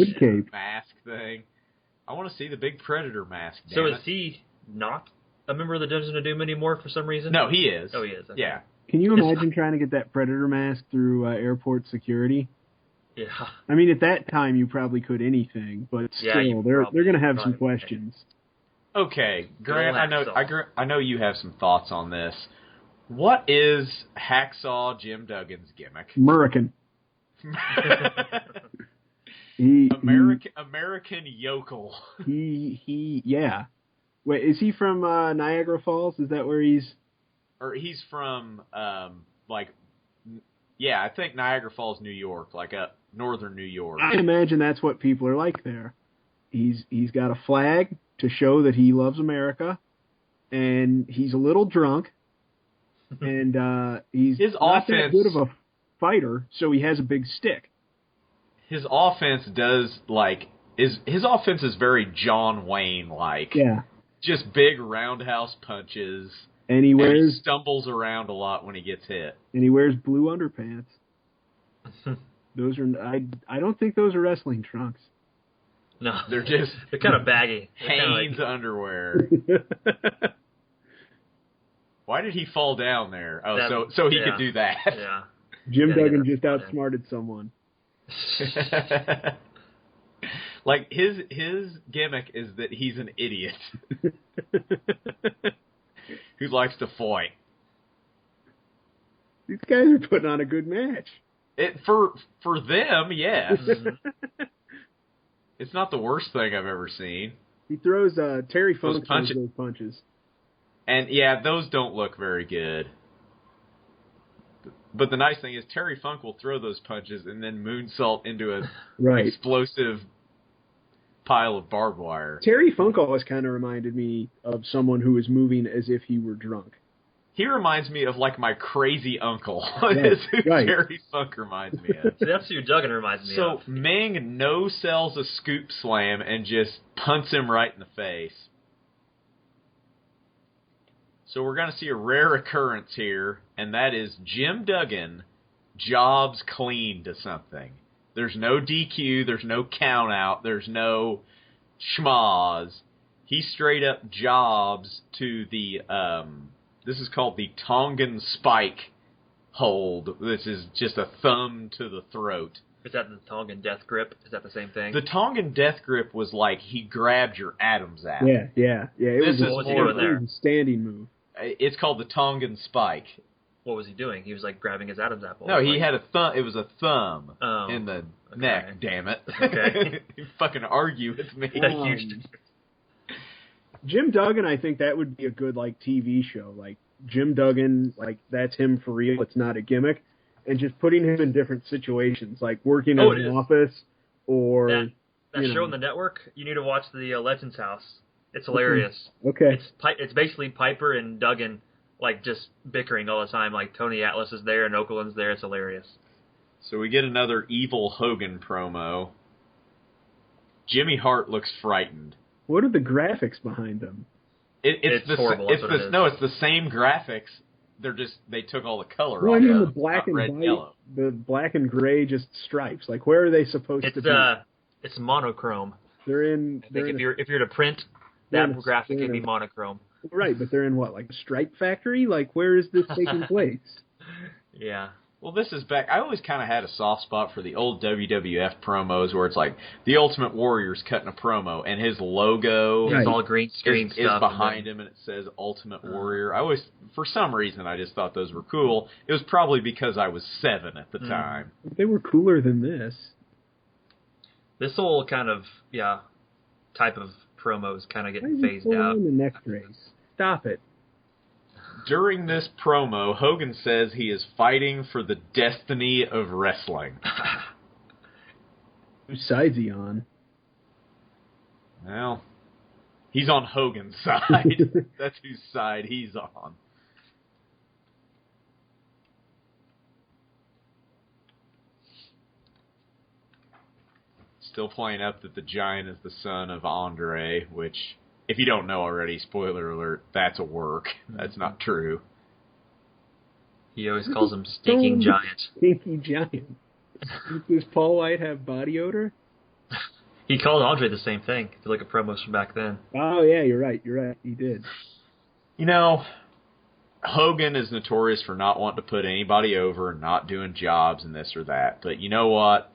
[SPEAKER 3] thing. I want to see the big Predator mask.
[SPEAKER 2] So is he not a member of the Dungeon of Doom anymore for some reason?
[SPEAKER 3] No, he is.
[SPEAKER 2] Oh, he is. Okay.
[SPEAKER 3] Yeah.
[SPEAKER 1] Can you imagine trying to get that Predator mask through airport security?
[SPEAKER 2] Yeah.
[SPEAKER 1] I mean, at that time, you probably could anything, but still, they're going to have some questions.
[SPEAKER 3] Okay, Grant, I know you have some thoughts on this. What is Hacksaw Jim Duggan's gimmick?
[SPEAKER 1] American.
[SPEAKER 3] American yokel.
[SPEAKER 1] Yeah. Wait, is he from Niagara Falls? Is that where he's...
[SPEAKER 3] Or he's from, like, Yeah, I think Niagara Falls, New York, like northern New York.
[SPEAKER 1] I imagine that's what people are like there. He's got a flag to show that he loves America, and he's a little drunk, and he's not that good of a fighter, so he has a big stick.
[SPEAKER 3] His offense his offense is very John Wayne-like.
[SPEAKER 1] Yeah.
[SPEAKER 3] Just big roundhouse punches.
[SPEAKER 1] And he
[SPEAKER 3] stumbles around a lot when he gets hit.
[SPEAKER 1] And he wears blue underpants. Those are I don't think those are wrestling trunks.
[SPEAKER 2] No,
[SPEAKER 3] they're
[SPEAKER 2] kind of baggy.
[SPEAKER 3] Hanes underwear. Why did he fall down there? Oh, so he could do that.
[SPEAKER 2] Yeah.
[SPEAKER 1] Jim Duggan just outsmarted someone.
[SPEAKER 3] Like his gimmick is that he's an idiot who likes to fight.
[SPEAKER 1] These guys are putting on a good match.
[SPEAKER 3] For them, yes. It's not the worst thing I've ever seen.
[SPEAKER 1] He throws Terry Funk those punches. And
[SPEAKER 3] yeah, those don't look very good. But the nice thing is Terry Funk will throw those punches and then moonsault into an explosive pile of barbed wire.
[SPEAKER 1] Terry Funk always kind of reminded me of someone who was moving as if he were drunk.
[SPEAKER 3] He reminds me of like my crazy uncle. Is who Terry Funk reminds me of.
[SPEAKER 2] So that's who Duggan reminds me of.
[SPEAKER 3] So Meng no-sells a scoop slam and just punts him right in the face. So we're going to see a rare occurrence here, and that is Jim Duggan jobs clean to something. There's no DQ, there's no count out, there's no schmaz. He straight up jobs to the, this is called the Tongan Spike hold. This is just a thumb to the throat.
[SPEAKER 2] Is that the Tongan Death Grip? Is that the same thing?
[SPEAKER 3] The Tongan Death Grip was like he grabbed your Adam's apple.
[SPEAKER 1] Yeah. It was
[SPEAKER 2] a
[SPEAKER 1] standing move.
[SPEAKER 3] It's called the Tongan Spike.
[SPEAKER 2] What was he doing? He was like grabbing his Adam's apple.
[SPEAKER 3] No, he had a thumb. It was a thumb in the neck. Damn it!
[SPEAKER 2] Okay,
[SPEAKER 3] you fucking argue with me.
[SPEAKER 1] Jim Duggan, I think that would be a good like TV show. Like Jim Duggan, like that's him for real. It's not a gimmick, and just putting him in different situations, like working in an office or
[SPEAKER 2] that show on the network. You need to watch the Legends House. It's hilarious.
[SPEAKER 1] Okay.
[SPEAKER 2] It's basically Piper and Duggan like just bickering all the time. Like Tony Atlas is there and Okerlund's there. It's hilarious.
[SPEAKER 3] So we get another evil Hogan promo. Jimmy Hart looks frightened.
[SPEAKER 1] What are the graphics behind them?
[SPEAKER 2] It's horrible.
[SPEAKER 3] It's the same graphics. They took all the color off.
[SPEAKER 1] I mean,
[SPEAKER 3] of
[SPEAKER 1] the black and
[SPEAKER 3] red,
[SPEAKER 1] white,
[SPEAKER 3] yellow.
[SPEAKER 1] the black and gray just stripes. Like where are they supposed to be?
[SPEAKER 2] It's monochrome.
[SPEAKER 1] If
[SPEAKER 2] you're to print that graphic, it'd be monochrome.
[SPEAKER 1] Right, but they're in what, like a stripe factory? Like where is this taking place?
[SPEAKER 2] Yeah.
[SPEAKER 3] Well, this is back. I always kind of had a soft spot for the old WWF promos where it's like the Ultimate Warrior's cutting a promo and his logo
[SPEAKER 2] it's all green screen
[SPEAKER 3] is behind him and it says Ultimate Warrior. I always, for some reason, I just thought those were cool. It was probably because I was 7 at the time.
[SPEAKER 1] They were cooler than this.
[SPEAKER 2] This whole kind of type of promo is kind of getting phased out.
[SPEAKER 1] In the next race. Stop it.
[SPEAKER 3] During this promo, Hogan says he is fighting for the destiny of wrestling.
[SPEAKER 1] Whose side's he on?
[SPEAKER 3] Well, he's on Hogan's side. That's whose side he's on. Still playing up that the Giant is the son of Andre, which, if you don't know already, spoiler alert, that's a work. That's not true.
[SPEAKER 2] He always calls him Stinking Giant.
[SPEAKER 1] Stinky Giant. Does Paul White have body odor?
[SPEAKER 2] He called Andre the same thing. If you look at promos from back then.
[SPEAKER 1] Oh, yeah, you're right. He did.
[SPEAKER 3] You know, Hogan is notorious for not wanting to put anybody over and not doing jobs and this or that. But you know what?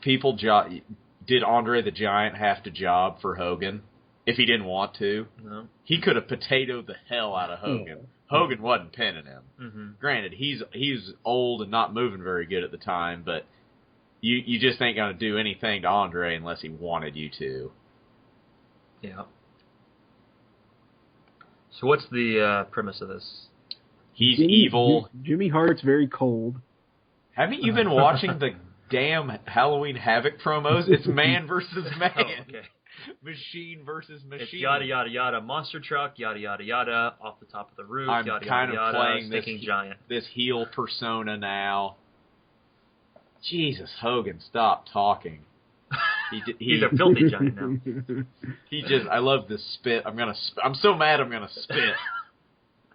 [SPEAKER 3] Did Andre the Giant have to job for Hogan if he didn't want to?
[SPEAKER 2] No. He
[SPEAKER 3] could have potatoed the hell out of Hogan. Hogan wasn't pinning him.
[SPEAKER 2] Mm-hmm.
[SPEAKER 3] Granted, he's old and not moving very good at the time, but you just ain't going to do anything to Andre unless he wanted you to.
[SPEAKER 2] Yeah. So what's the premise of this?
[SPEAKER 3] He's evil.
[SPEAKER 1] Jimmy Hart's very cold,
[SPEAKER 3] Haven't you been watching the damn Halloween Havoc promos? It's man versus man.
[SPEAKER 2] Oh, okay.
[SPEAKER 3] Machine versus machine.
[SPEAKER 2] It's yada, yada, yada, monster truck, yada, yada, yada, off the top of the roof,
[SPEAKER 3] I'm
[SPEAKER 2] yada,
[SPEAKER 3] kind
[SPEAKER 2] yada,
[SPEAKER 3] of
[SPEAKER 2] yada,
[SPEAKER 3] playing
[SPEAKER 2] stinking giant.
[SPEAKER 3] this heel persona now. Jesus, Hogan, stop talking.
[SPEAKER 2] He's a filthy giant now.
[SPEAKER 3] I love the spit. I'm so mad I'm gonna spit.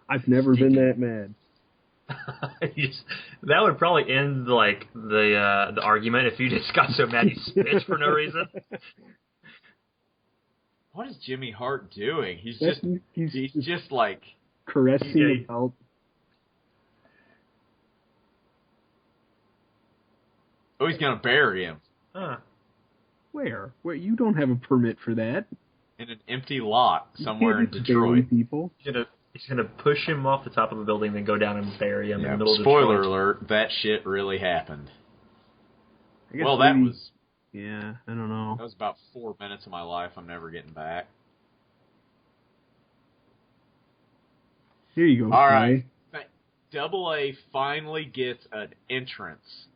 [SPEAKER 1] I've never been that mad.
[SPEAKER 2] That would probably end the argument if you just got so mad you spit for no reason.
[SPEAKER 3] What is Jimmy Hart doing? He's just like
[SPEAKER 1] caressing the belt.
[SPEAKER 3] Oh, he's gonna bury him.
[SPEAKER 1] Where? You don't have a permit for that.
[SPEAKER 3] In an empty lot somewhere in Detroit.
[SPEAKER 1] People.
[SPEAKER 2] He's gonna push him off the top of a building, then go down and bury him in the middle of
[SPEAKER 3] Spoiler
[SPEAKER 2] Detroit.
[SPEAKER 3] alert, that shit really happened.
[SPEAKER 1] Well,
[SPEAKER 3] that was...
[SPEAKER 1] Yeah, I don't know.
[SPEAKER 3] That was about 4 minutes of my life I'm never getting back.
[SPEAKER 1] Here you go.
[SPEAKER 3] All right. Double A finally gets an entrance.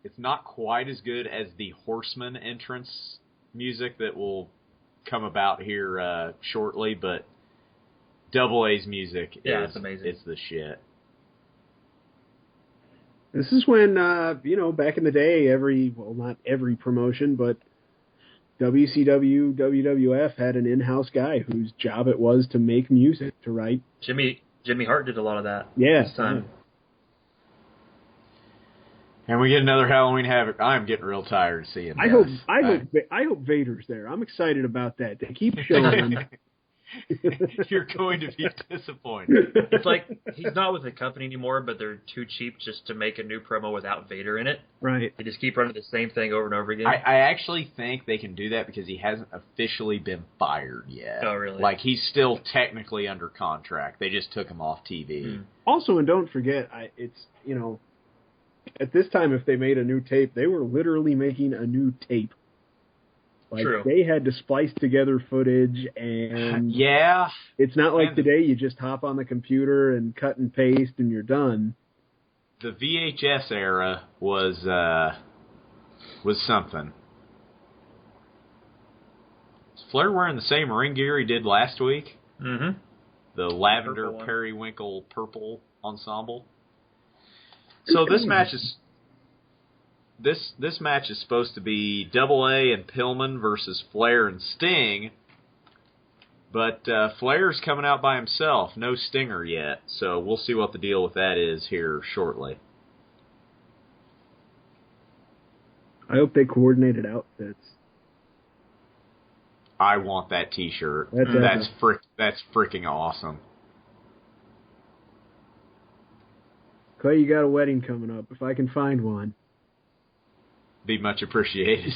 [SPEAKER 3] It's not quite as good as the Horseman entrance music that will come about here shortly, but Double A's music
[SPEAKER 2] it's amazing.
[SPEAKER 3] It's the shit.
[SPEAKER 1] This is when, back in the day, not every promotion, but WCW, WWF had an in-house guy whose job it was to make music, to write.
[SPEAKER 2] Jimmy Hart did a lot of that.
[SPEAKER 1] Yeah.
[SPEAKER 2] This time.
[SPEAKER 1] Yeah.
[SPEAKER 3] And we get another Halloween Havoc. I'm getting real tired of seeing this.
[SPEAKER 1] I hope Vader's there. I'm excited about that. They keep showing him.
[SPEAKER 3] You're going to be disappointed.
[SPEAKER 2] It's like he's not with the company anymore, but they're too cheap just to make a new promo without Vader in it.
[SPEAKER 1] Right.
[SPEAKER 2] They just keep running the same thing over and over again.
[SPEAKER 3] I actually think they can do that because he hasn't officially been fired yet.
[SPEAKER 2] Oh, really?
[SPEAKER 3] Like, he's still technically under contract. They just took him off TV.
[SPEAKER 1] Also, and don't forget, at this time, if they made a new tape, they were literally making a new tape. Like,
[SPEAKER 2] True.
[SPEAKER 1] They had to splice together footage, and
[SPEAKER 3] yeah,
[SPEAKER 1] it's not like today you just hop on the computer and cut and paste and you're done.
[SPEAKER 3] The VHS era was something. Is Flair wearing the same ring gear he did last week?
[SPEAKER 2] Mm-hmm.
[SPEAKER 3] The lavender periwinkle purple ensemble. So this match is supposed to be Double A and Pillman versus Flair and Sting, but Flair's coming out by himself, no Stinger yet. So we'll see what the deal with that is here shortly.
[SPEAKER 1] I hope they coordinated outfits.
[SPEAKER 3] I want that T-shirt. That's freaking awesome.
[SPEAKER 1] Clay, you got a wedding coming up. If I can find one.
[SPEAKER 3] Be much appreciated.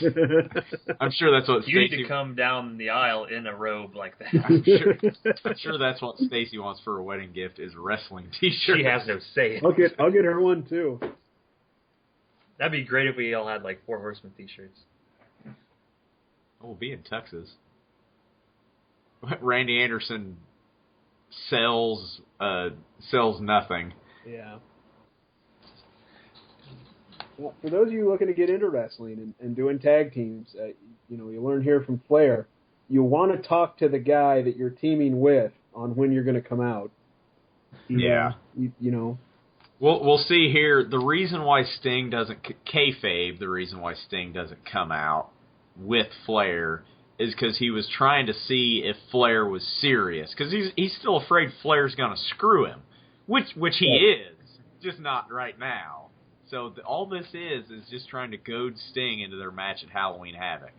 [SPEAKER 3] I'm sure that's what
[SPEAKER 2] you
[SPEAKER 3] Stacey...
[SPEAKER 2] need to come down the aisle in a robe like that.
[SPEAKER 3] I'm sure that's what Stacey wants for a wedding gift is a wrestling T-shirt.
[SPEAKER 2] She has no say.
[SPEAKER 1] I'll get her one too.
[SPEAKER 2] That'd be great if we all had like 4 Horseman T-shirts.
[SPEAKER 3] We'll be in Texas. Randy Anderson sells nothing.
[SPEAKER 1] Yeah. Well, for those of you looking to get into wrestling and doing tag teams, you learn here from Flair, you want to talk to the guy that you're teaming with on when you're going to come out.
[SPEAKER 3] Yeah. We'll see here. The reason why Sting doesn't kayfabe, the reason why Sting doesn't come out with Flair is because he was trying to see if Flair was serious. Because he's still afraid Flair's going to screw him, which he is, just not right now. So all this is just trying to goad Sting into their match at Halloween Havoc.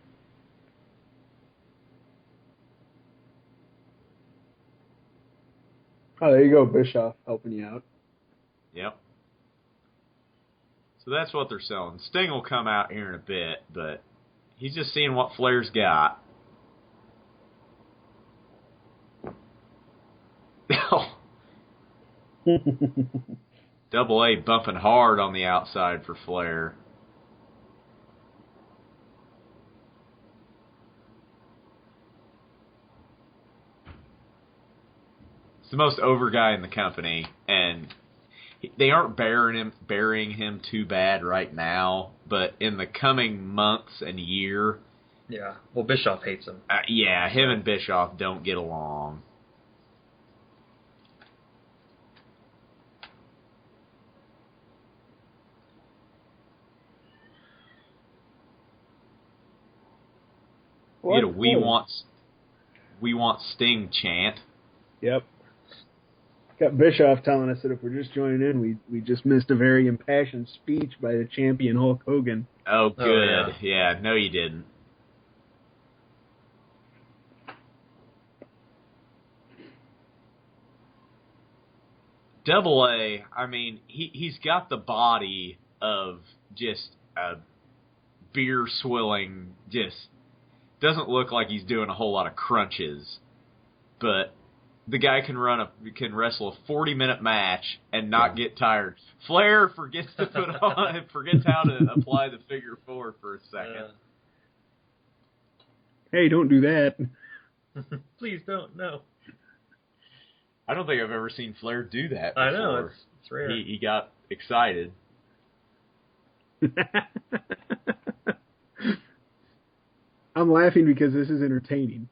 [SPEAKER 1] Oh, there you go, Bischoff helping you out.
[SPEAKER 3] Yep. So that's what they're selling. Sting will come out here in a bit, but he's just seeing what Flair's got. Double A bumping hard on the outside for Flair. the most over guy in the company, and they aren't burying him too bad right now, but in the coming months and year...
[SPEAKER 2] Yeah, well, Bischoff hates him.
[SPEAKER 3] Yeah, him and Bischoff don't get along. You get a we want Sting chant.
[SPEAKER 1] Yep. Got Bischoff telling us that if we're just joining in, we just missed a very impassioned speech by the champion Hulk Hogan.
[SPEAKER 3] Oh, good. Oh, yeah, no you didn't. Double A, I mean, he's got the body of just a beer-swilling, just doesn't look like he's doing a whole lot of crunches, but the guy can wrestle a 40-minute match and not get tired. Flair forgets how to apply the figure four for a second.
[SPEAKER 1] Hey, don't do that.
[SPEAKER 2] Please don't, no.
[SPEAKER 3] I don't think I've ever seen Flair do that before.
[SPEAKER 2] I know, it's rare.
[SPEAKER 3] He got excited.
[SPEAKER 1] I'm laughing because this is entertaining.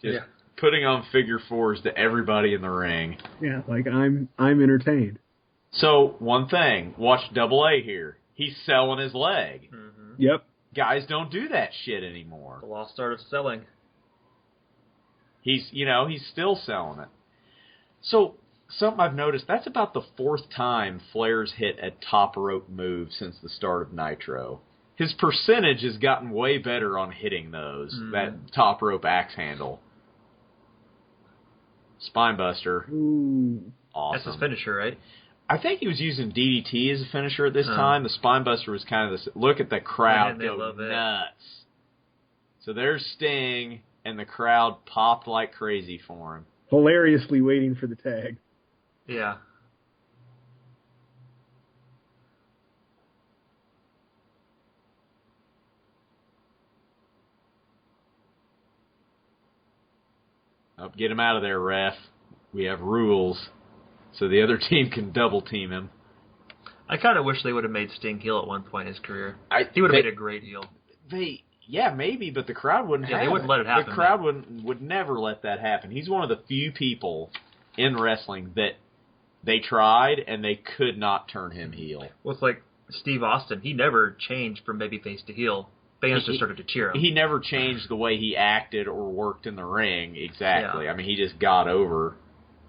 [SPEAKER 3] Just putting on figure fours to everybody in the ring.
[SPEAKER 1] Yeah, like I'm entertained.
[SPEAKER 3] So, one thing, watch Double A here. He's selling his leg.
[SPEAKER 2] Mm-hmm.
[SPEAKER 1] Yep.
[SPEAKER 3] Guys don't do that shit anymore.
[SPEAKER 2] The lost art of selling.
[SPEAKER 3] He's still selling it. So, something I've noticed, that's about the fourth time Flair's hit a top rope move since the start of Nitro. His percentage has gotten way better on hitting those, that top rope axe handle. Spinebuster.
[SPEAKER 1] Ooh.
[SPEAKER 3] Awesome.
[SPEAKER 2] That's his finisher, right?
[SPEAKER 3] I think he was using DDT as a finisher at this time. The Spinebuster was kind of this. Look at the crowd go nuts. So there's Sting, and the crowd popped like crazy for him.
[SPEAKER 1] Hilariously waiting for the tag.
[SPEAKER 2] Yeah.
[SPEAKER 3] Oh, get him out of there, ref. We have rules. So the other team can double team him.
[SPEAKER 2] I kind of wish they would have made Sting heel at one point in his career. He would have made a great heel.
[SPEAKER 3] Yeah, maybe, but the crowd wouldn't have it.
[SPEAKER 2] They wouldn't let it happen.
[SPEAKER 3] The crowd would never let that happen. He's one of the few people in wrestling that they tried and they could not turn him heel.
[SPEAKER 2] Well, it's like Steve Austin. He never changed from babyface to heel. Fans just started to cheer him.
[SPEAKER 3] He never changed the way he acted or worked in the ring, exactly.
[SPEAKER 2] Yeah.
[SPEAKER 3] I mean, he just got over.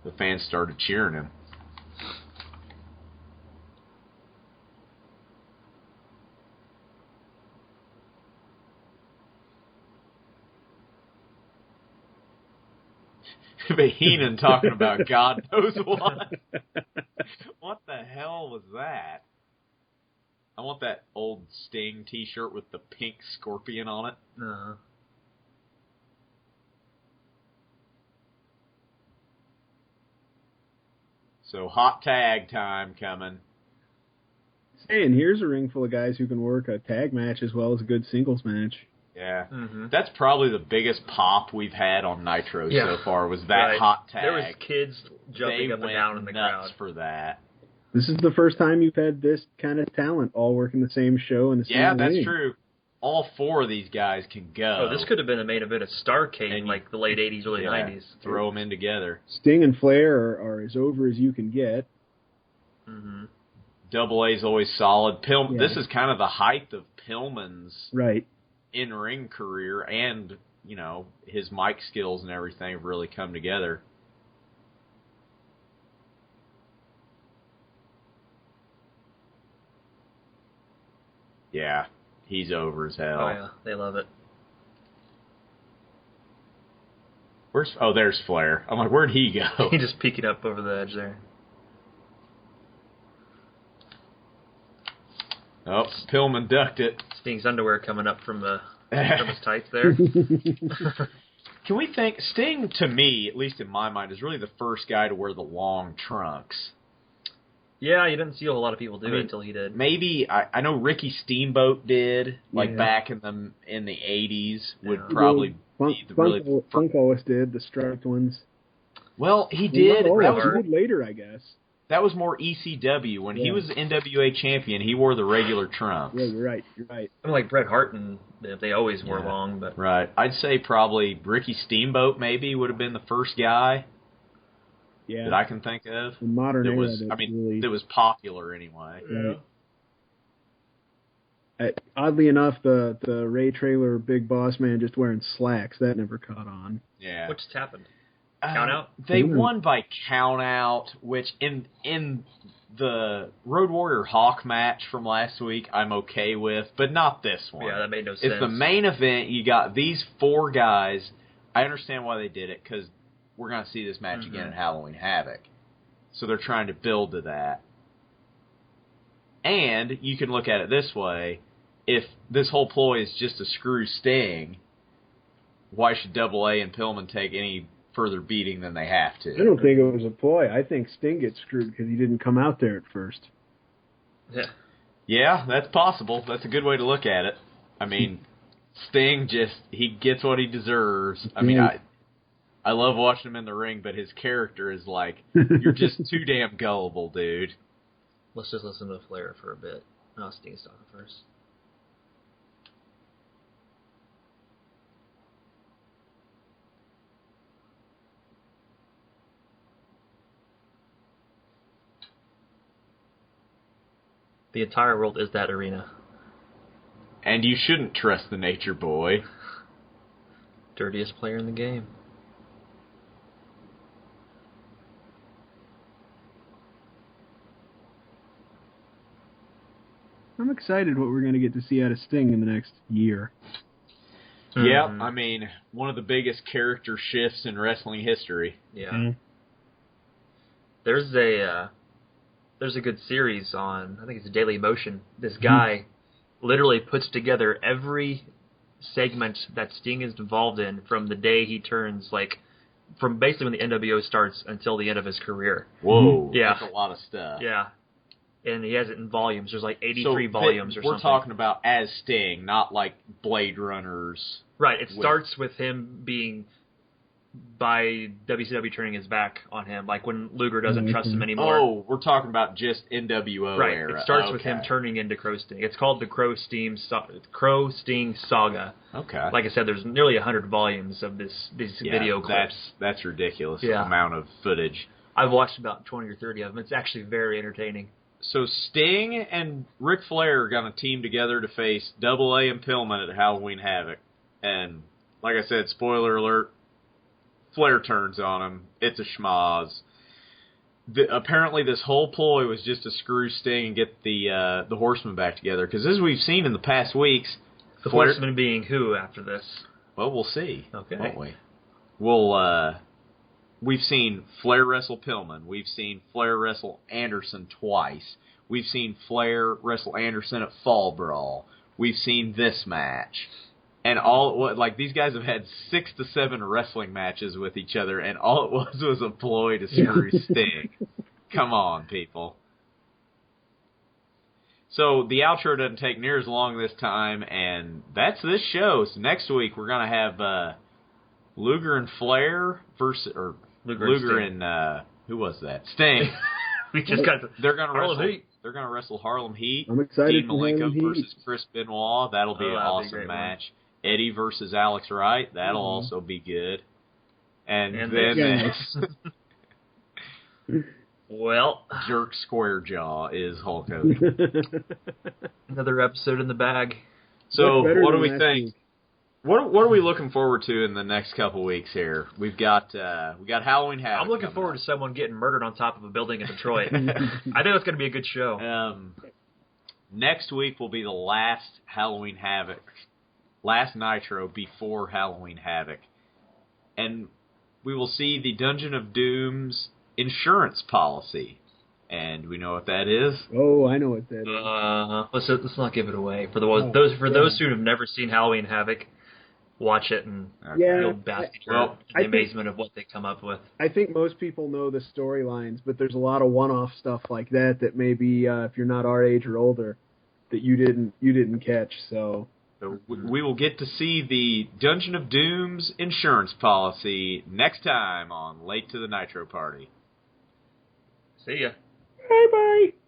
[SPEAKER 3] The fans started cheering him. But Heenan talking about God knows what. What the hell was that? I want that old Sting t-shirt with the pink scorpion on it.
[SPEAKER 2] Uh-huh.
[SPEAKER 3] So hot tag time coming.
[SPEAKER 1] Hey, and here's a ring full of guys who can work a tag match as well as a good singles match.
[SPEAKER 3] Yeah, That's probably the biggest pop we've had on Nitro so far, was that hot tag.
[SPEAKER 2] There was kids jumping up and down in the crowd.
[SPEAKER 3] For that.
[SPEAKER 1] This is the first time you've had this kind of talent all working the same show in the same
[SPEAKER 3] Yeah, that's
[SPEAKER 1] league.
[SPEAKER 3] true. All four of these guys can go.
[SPEAKER 2] Oh, this could have been a main event of Starrcade in like the late 80s, early 90s.
[SPEAKER 3] Throw them in together.
[SPEAKER 1] Sting and Flair are as over as you can get.
[SPEAKER 2] Mm-hmm.
[SPEAKER 3] Double A's always solid. This is kind of the height of Pillman's in-ring career, and, you know, his mic skills and everything have really come together. Yeah, he's over as hell.
[SPEAKER 2] Oh, yeah, they love it.
[SPEAKER 3] There's Flair. I'm like, where'd he go?
[SPEAKER 2] He just peeking up over the edge there.
[SPEAKER 3] Oh, Pillman ducked it.
[SPEAKER 2] Sting's underwear coming up from his tights there.
[SPEAKER 3] Can we think, Sting, to me, at least in my mind, is really the first guy to wear the long trunks.
[SPEAKER 2] Yeah, you didn't see a whole lot of people do it until he did.
[SPEAKER 3] Maybe, I know Ricky Steamboat did, back in the 80s, would probably be the really...
[SPEAKER 1] Funk always did, the striped ones.
[SPEAKER 3] Well, he did.
[SPEAKER 1] That was later, I guess.
[SPEAKER 3] That was more ECW. When he was NWA champion, he wore the regular trunks.
[SPEAKER 1] Yeah, you're right. I
[SPEAKER 2] mean, like Bret Hart, and they always wore long. But
[SPEAKER 3] right. I'd say probably Ricky Steamboat maybe would have been the first guy that I can think of.
[SPEAKER 1] In modern era,
[SPEAKER 3] that was popular anyway.
[SPEAKER 1] Yeah. Oddly enough, the Ray Traylor Big Boss Man just wearing slacks, that never caught on.
[SPEAKER 3] Yeah.
[SPEAKER 2] What just happened? Count out?
[SPEAKER 3] They won by count out, which in the Road Warrior Hawk match from last week I'm okay with, but not this one.
[SPEAKER 2] Yeah, that made no sense.
[SPEAKER 3] It's the main event. You got these 4 guys. I understand why they did it, because we're going to see this match again at Halloween Havoc. So they're trying to build to that. And you can look at it this way. If this whole ploy is just to screw Sting, why should Double A and Pillman take any further beating than they have to?
[SPEAKER 1] I don't think it was a ploy. I think Sting gets screwed because he didn't come out there at first.
[SPEAKER 3] Yeah, that's possible. That's a good way to look at it. I mean, Sting he gets what he deserves. I mean, I love watching him in the ring, but his character is like, you're just too damn gullible, dude.
[SPEAKER 2] Let's just listen to Flair for a bit. No, Sting's talking first. The entire world is that arena.
[SPEAKER 3] And you shouldn't trust the Nature Boy.
[SPEAKER 2] Dirtiest player in the game.
[SPEAKER 1] I'm excited what we're going to get to see out of Sting in the next year.
[SPEAKER 3] Yeah, I mean, one of the biggest character shifts in wrestling history.
[SPEAKER 2] Yeah. Mm-hmm. There's a good series on, I think it's Daily Motion. This guy literally puts together every segment that Sting is involved in from the day he turns, like, from basically when the NWO starts until the end of his career.
[SPEAKER 3] Whoa, yeah. That's a lot of stuff.
[SPEAKER 2] Yeah. And he has it in volumes. There's like 83 volumes or something.
[SPEAKER 3] We're talking about as Sting, not like Blade Runners.
[SPEAKER 2] Right. It starts with him being, by WCW turning his back on him, like when Luger doesn't trust him anymore.
[SPEAKER 3] Oh, we're talking about just NWO era.
[SPEAKER 2] Right. It starts with him turning into Crow Sting. It's called the Crow Sting Saga.
[SPEAKER 3] Okay.
[SPEAKER 2] Like I said, there's nearly 100 volumes of these video clips.
[SPEAKER 3] That's ridiculous amount of footage.
[SPEAKER 2] I've watched about 20 or 30 of them. It's actually very entertaining.
[SPEAKER 3] So Sting and Ric Flair are going to team together to face Double A and Pillman at Halloween Havoc. And like I said, spoiler alert, Flair turns on him. It's a schmoz. Apparently this whole ploy was just to screw Sting and get the Horseman back together. Because as we've seen in the past weeks...
[SPEAKER 2] The Horseman being who after this?
[SPEAKER 3] Well, we'll see.
[SPEAKER 2] Okay.
[SPEAKER 3] Won't we? We've seen Flair wrestle Pillman. We've seen Flair wrestle Anderson twice. We've seen Flair wrestle Anderson at Fall Brawl. We've seen this match. And these guys have had 6 to 7 wrestling matches with each other, and all it was a ploy to screw Sting. Come on, people. So the outro doesn't take near as long this time, and that's this show. So next week we're going to have Luger and Flair versus... Luger and who was that? Sting. They're gonna wrestle Harlem Heat.
[SPEAKER 1] I'm excited.
[SPEAKER 3] Dean Malenko versus Chris Benoit. That'll be an awesome match. Eddie versus Alex Wright. That'll also be good. And then
[SPEAKER 2] well,
[SPEAKER 3] Jerk Squarejaw is Hulk Hogan.
[SPEAKER 2] Another episode in the bag.
[SPEAKER 3] So what do we think? What are we looking forward to in the next couple weeks here? We got Halloween Havoc.
[SPEAKER 2] I'm looking forward to someone getting murdered on top of a building in Detroit. I think that's going to be a good show.
[SPEAKER 3] Next week will be the last Halloween Havoc, last Nitro before Halloween Havoc, and we will see the Dungeon of Doom's insurance policy. And we know what that is.
[SPEAKER 1] Oh, I know what that
[SPEAKER 2] is. Let's not give it away for those who have never seen Halloween Havoc. Watch it and feel basket in the amazement of what they come up with.
[SPEAKER 1] I think most people know the storylines, but there's a lot of one-off stuff like that maybe if you're not our age or older, that you didn't catch. So
[SPEAKER 3] So we will get to see the Dungeon of Doom's insurance policy next time on Late to the Nitro Party.
[SPEAKER 2] See ya.
[SPEAKER 1] Bye-bye.